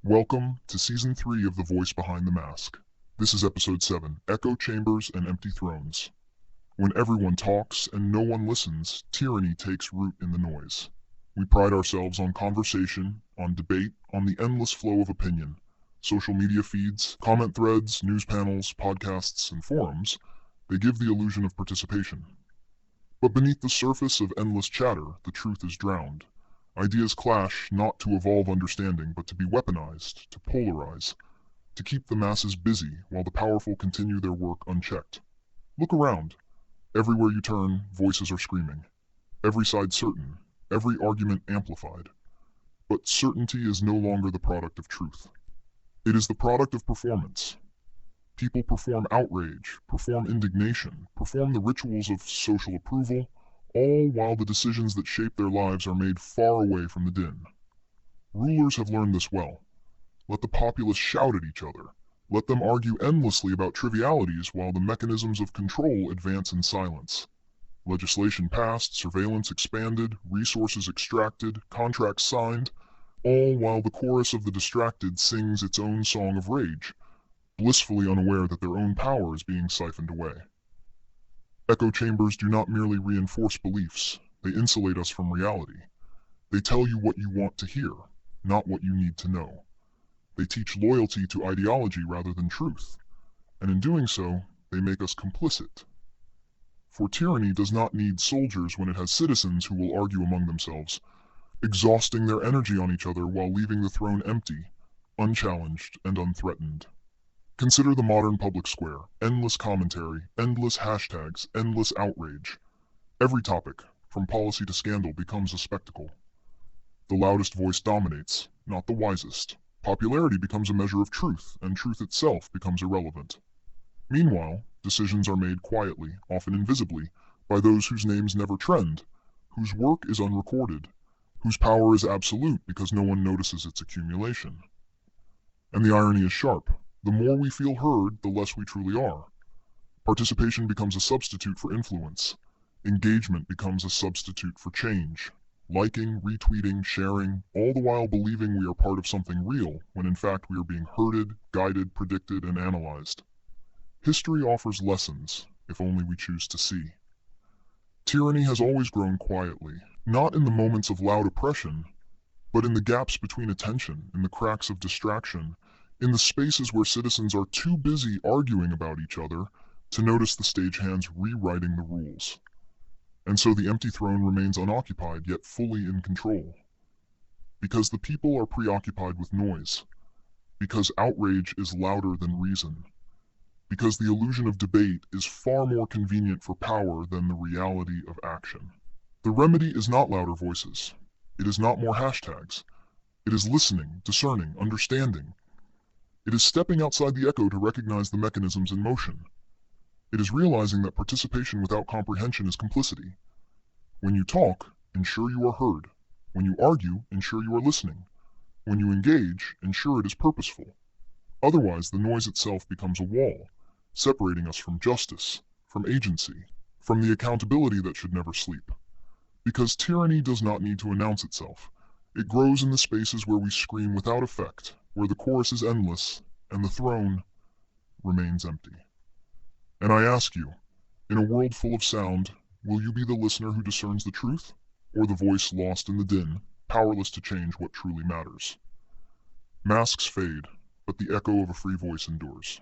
Welcome to Season 3 of The Voice Behind the Mask. This is Episode 7, Echo Chambers and Empty Thrones. When everyone talks and no one listens, tyranny takes root in the noise. We pride ourselves on conversation, on debate, on the endless flow of opinion. Social media feeds, comment threads, news panels, podcasts, and forums, they give the illusion of participation. But beneath the surface of endless chatter, the truth is drowned. Ideas clash not to evolve understanding, but to be weaponized, to polarize, to keep the masses busy while the powerful continue their work unchecked. Look around. Everywhere you turn, voices are screaming. Every side certain, every argument amplified. But certainty is no longer the product of truth. It is the product of performance. People perform outrage, perform indignation, perform the rituals of social approval, all while the decisions that shape their lives are made far away from the din. Rulers have learned this well. Let the populace shout at each other. Let them argue endlessly about trivialities while the mechanisms of control advance in silence. Legislation passed, surveillance expanded, resources extracted, contracts signed, all while the chorus of the distracted sings its own song of rage, blissfully unaware that their own power is being siphoned away. Echo chambers do not merely reinforce beliefs, they insulate us from reality. They tell you what you want to hear, not what you need to know. They teach loyalty to ideology rather than truth, and in doing so, they make us complicit. For tyranny does not need soldiers when it has citizens who will argue among themselves, exhausting their energy on each other while leaving the throne empty, unchallenged, and unthreatened. Consider the modern public square. Endless commentary, endless hashtags, endless outrage. Every topic, from policy to scandal, becomes a spectacle. The loudest voice dominates, not the wisest. Popularity becomes a measure of truth, and truth itself becomes irrelevant. Meanwhile, decisions are made quietly, often invisibly, by those whose names never trend, whose work is unrecorded, whose power is absolute because no one notices its accumulation. And the irony is sharp. The more we feel heard, the less we truly are. Participation becomes a substitute for influence. Engagement becomes a substitute for change. Liking, retweeting, sharing, all the while believing we are part of something real, when in fact we are being herded, guided, predicted, and analyzed. History offers lessons, if only we choose to see. Tyranny has always grown quietly, not in the moments of loud oppression, but in the gaps between attention, in the cracks of distraction, in the spaces where citizens are too busy arguing about each other to notice the stagehands rewriting the rules. And so the empty throne remains unoccupied yet fully in control. Because the people are preoccupied with noise. Because outrage is louder than reason. Because the illusion of debate is far more convenient for power than the reality of action. The remedy is not louder voices. It is not more hashtags. It is listening, discerning, understanding. It is stepping outside the echo to recognize the mechanisms in motion. It is realizing that participation without comprehension is complicity. When you talk, ensure you are heard. When you argue, ensure you are listening. When you engage, ensure it is purposeful. Otherwise, the noise itself becomes a wall, separating us from justice, from agency, from the accountability that should never sleep. Because tyranny does not need to announce itself. It grows in the spaces where we scream without effect, where the chorus is endless, and the throne remains empty. And I ask you, in a world full of sound, will you be the listener who discerns the truth, or the voice lost in the din, powerless to change what truly matters? Masks fade, but the echo of a free voice endures.